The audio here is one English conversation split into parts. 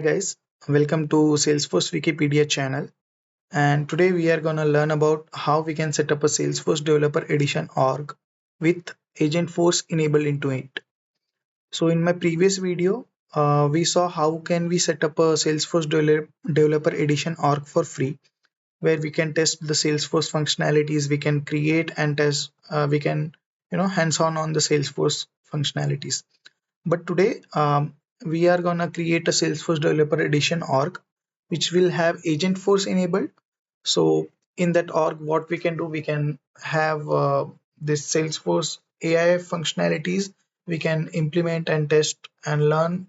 Guys, welcome to Salesforce Wikipedia channel. And today we are going to learn about how we can set up a Salesforce Developer Edition org with Agentforce enabled into it. So in my previous video, we saw how can we set up a Developer Edition org for free, where we can test the Salesforce functionalities, we can create and test, we can hands-on the Salesforce functionalities. But today, we are gonna create a Salesforce Developer Edition org, which will have Agentforce enabled. So in that org, what we can do, we can have this Salesforce AI functionalities. We can implement and test and learn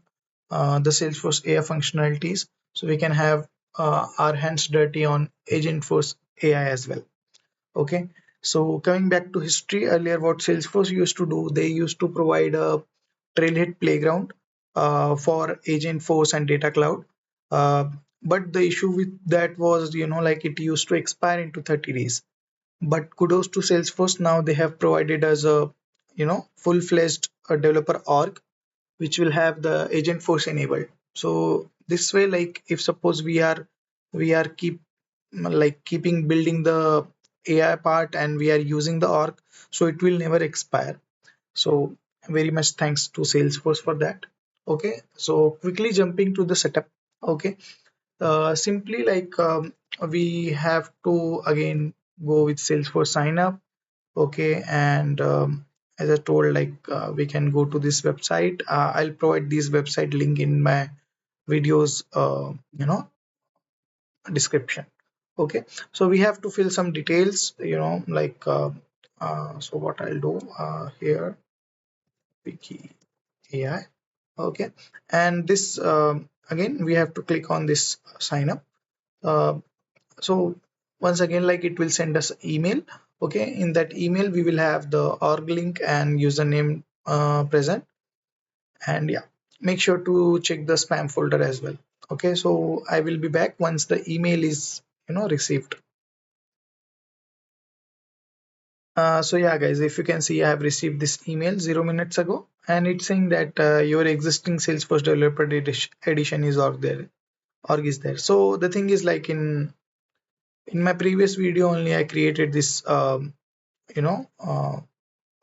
the Salesforce AI functionalities. So we can have our hands dirty on Agentforce AI as well. Okay, so coming back to history, earlier what Salesforce used to do, they used to provide a Trailhead playground for Agentforce and Data Cloud. But the issue with that was, like it used to expire into 30 days. But kudos to Salesforce, now they have provided us a, full-fledged developer org, which will have the Agentforce enabled. So this way, like if suppose we are keeping building the AI part and we are using the org, so it will never expire. So very much thanks to Salesforce for that. Okay, so quickly jumping to the setup. Okay, simply we have to again go with Salesforce sign up. Okay, and as I told, we can go to this website. I'll provide this website link in my videos description. Okay, so we have to fill some details, so what I'll do here, wiki AI. Okay, and this again we have to click on this sign up. uh, so once again, like it will send us email. Okay, in that email we will have the org link and username present. And yeah, make sure to check the spam folder as well. Okay, so I will be back once the email is received. So yeah, guys, if you can see, I have received this email 0 minutes ago, and it's saying that your existing Salesforce Developer Edition is org is there. So the thing is, like in my previous video only, I created this you know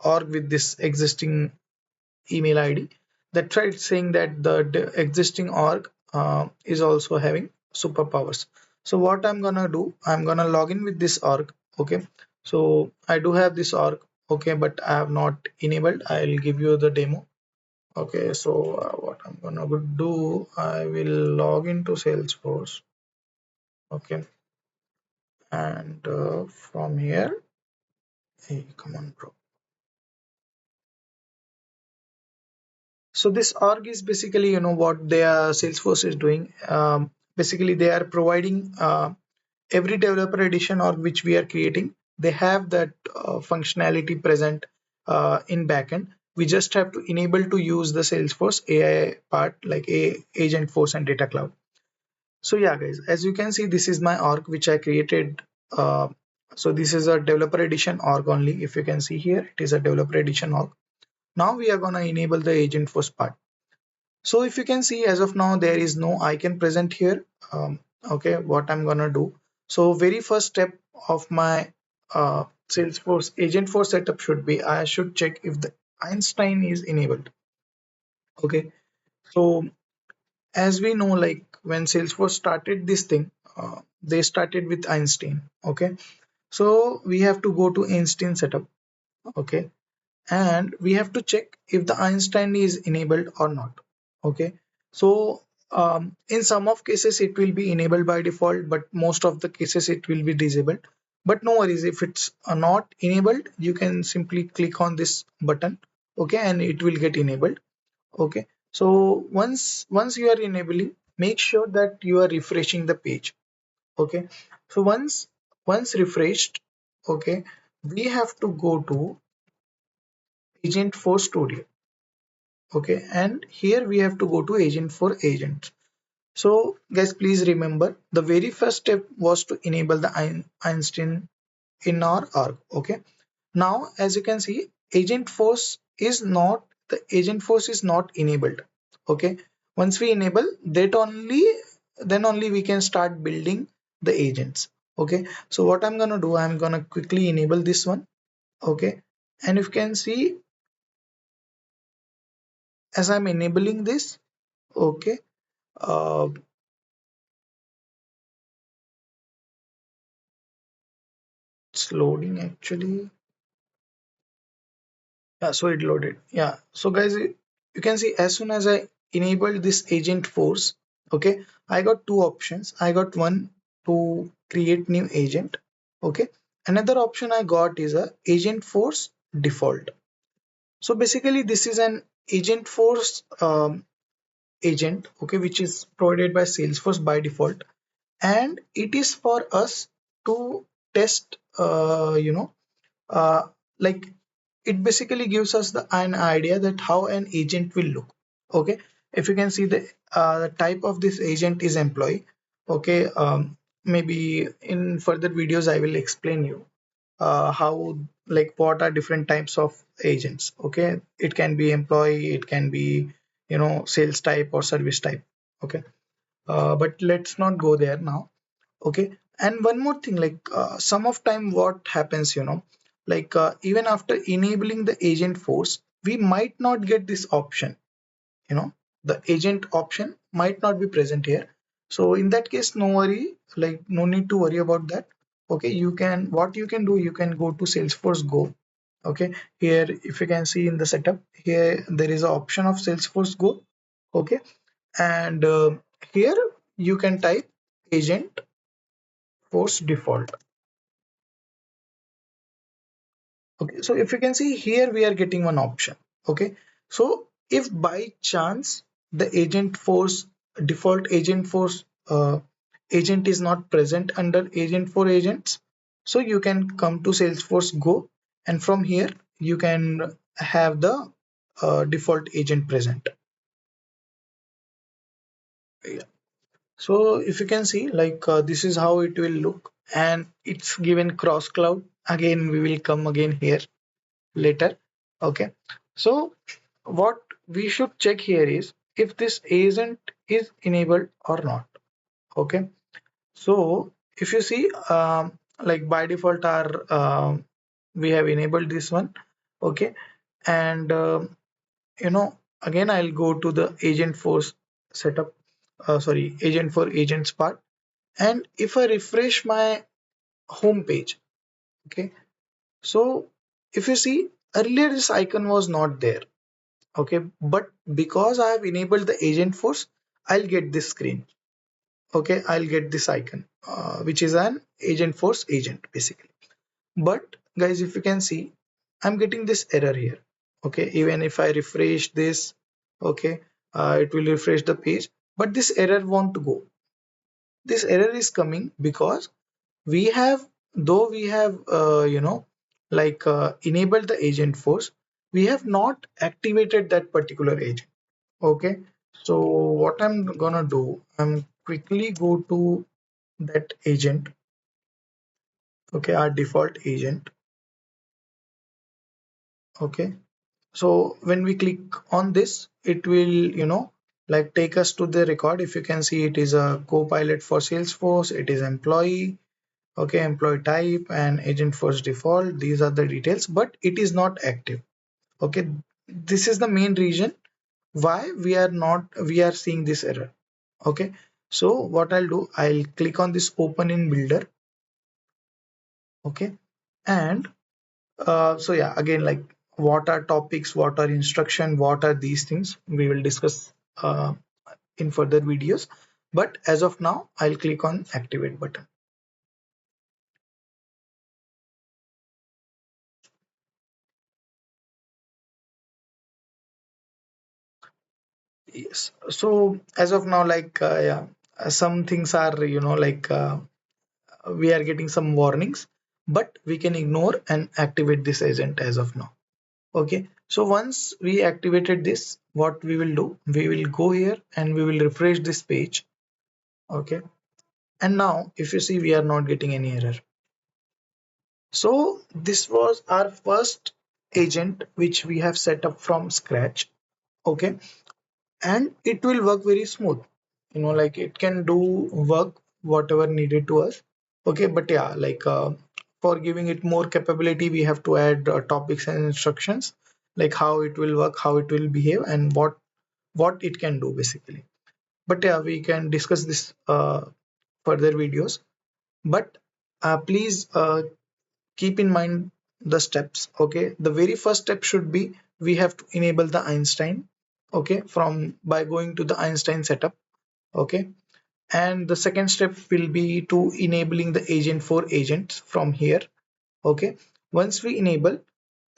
org with this existing email ID. That's why it's saying that the existing org is also having superpowers. So what I'm gonna do, I'm gonna log in with this org. Okay, so I do have this org. Okay, but I have not enabled. I'll give you the demo. Okay, so what I'm gonna do, I will log into Salesforce. Okay, and from here, hey, come on, bro. So this org is basically, what their Salesforce is doing. Basically, they are providing every developer edition org which we are creating. They have that functionality present in backend. We just have to enable to use the Salesforce AI part, like Agentforce and Data Cloud. So yeah, guys, as you can see, this is my org which I created. Uh, so this is a developer edition org only. If you can see here, it is a developer edition org. Now we are gonna enable the Agentforce part. So if you can see, as of now, there is no icon present here. Okay, what I'm gonna do. So very first step of my Salesforce Agentforce setup should be, I should check if the Einstein is enabled. Okay, so as we know, like when Salesforce started this thing, they started with Einstein. Okay, so we have to go to Einstein setup. Okay, and we have to check if the Einstein is enabled or not. Okay, so in some of cases it will be enabled by default, but most of the cases it will be disabled. But no worries, if it's not enabled, you can simply click on this button. Okay, and it will get enabled. Okay, so once you are enabling, make sure that you are refreshing the page. Okay, so once refreshed, okay, we have to go to Agentforce Studio. Okay, and here we have to go to agent for agents. So guys, please remember, the very first step was to enable the Einstein in our org. Okay, now as you can see, agent force is not enabled. Okay, Once we enable that only, then only we can start building the agents. Okay, so what I'm gonna do, I'm gonna quickly enable this one. Okay, and you can see as I'm enabling this, okay, uh, it's loading actually. Yeah, so it loaded. Yeah, so guys, you can see as soon as I enabled this agent force, okay, I got two options. I got one to create new agent. Okay, another option I got is a agent force default. So basically this is an agent force agent, okay, which is provided by Salesforce by default, and it is for us to test, uh, like it basically gives us an idea that how an agent will look. Okay, if you can see the type of this agent is employee. Okay, maybe in further videos I will explain you how, like what are different types of agents. Okay, it can be employee, it can be, sales type or service type. Okay, but let's not go there now. Okay, and one more thing, like some of time what happens, like even after enabling the agent force, we might not get this option. you know the agent option might not be present here. So in that case, no worry, like no need to worry about that. Okay, what you can do, you can go to Salesforce Go. Okay, here if you can see in the setup, here there is an option of Salesforce Go. Okay, and here you can type agent force default. Okay, so if you can see here, we are getting one option. Okay, so if by chance the agent force default agent force agent is not present under agent for agents, so you can come to Salesforce Go, and from here you can have the default agent present. Yeah. So if you can see, like this is how it will look, and it's given cross cloud. Again, we will come again here later. Okay, so what we should check here is if this agent is enabled or not. Okay, so if you see, like by default our we have enabled this one. Okay, and again I'll go to the agent force setup, sorry, agent for agents part, and if I refresh my home page, okay, so if you see, earlier this icon was not there. Okay, but because I have enabled the agent force, I'll get this screen. Okay, I'll get this icon, which is an agent force agent basically. But guys, if you can see, I'm getting this error here. Okay, even if I refresh this, okay, it will refresh the page, but this error won't go. This error is coming because we have, though we have like enabled the agent force, we have not activated that particular agent. Okay, so what I'm gonna do, I'm quickly go to that agent. Okay, our default agent. Okay, so when we click on this, it will, like take us to the record. If you can see, it is a co-pilot for Salesforce, it is employee. Okay, employee type and agent force default, these are the details, but it is not active. Okay, this is the main reason why we are seeing this error. Okay, so what I'll do, I'll click on this open in builder. Okay, and so yeah, again, like what are topics, what are instruction, what are these things, we will discuss in further videos, but as of now I'll click on activate button. Yes, so as of now, like yeah, some things are, like we are getting some warnings, but we can ignore and activate this agent as of now. Okay, so once we activated this, what we will do, we will go here and we will refresh this page. Okay, and now if you see, we are not getting any error. So this was our first agent which we have set up from scratch. Okay, and it will work very smooth. Like it can do work whatever needed to us. Okay, but yeah, like for giving it more capability, we have to add topics and instructions, like how it will work, how it will behave, and what it can do basically. But yeah, we can discuss this further videos. But please keep in mind the steps. Okay, the very first step should be we have to enable the Einstein. Okay, from by going to the Einstein setup. Okay, and the second step will be to enabling the agent for agents from here. Okay, once we enable,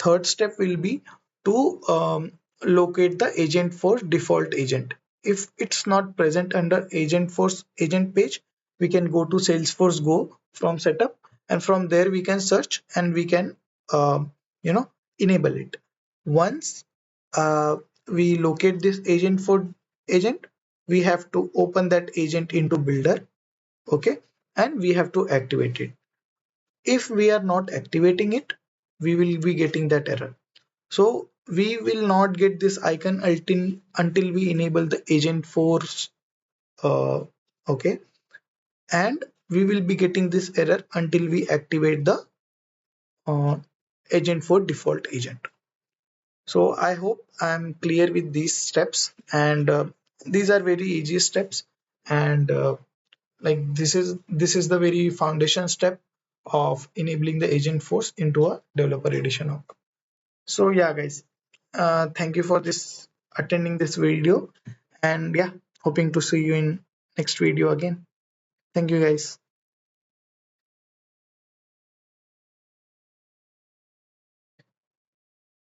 third step will be to locate the agent for default agent. If it's not present under agent force agent page, we can go to Salesforce Go from setup, and from there we can search and we can you know enable it. Once we locate this agent for agent, we have to open that agent into builder. Okay, and we have to activate it. If we are not activating it, we will be getting that error. So we will not get this icon until we enable the agent force. Okay, and we will be getting this error until we activate the uh, agent for default agent. So I hope I'm clear with these steps, and these are very easy steps. And like this is the very foundation step of enabling the agent force into a developer edition of. So yeah, guys, thank you for this attending this video, and yeah, hoping to see you in next video again. Thank you, guys.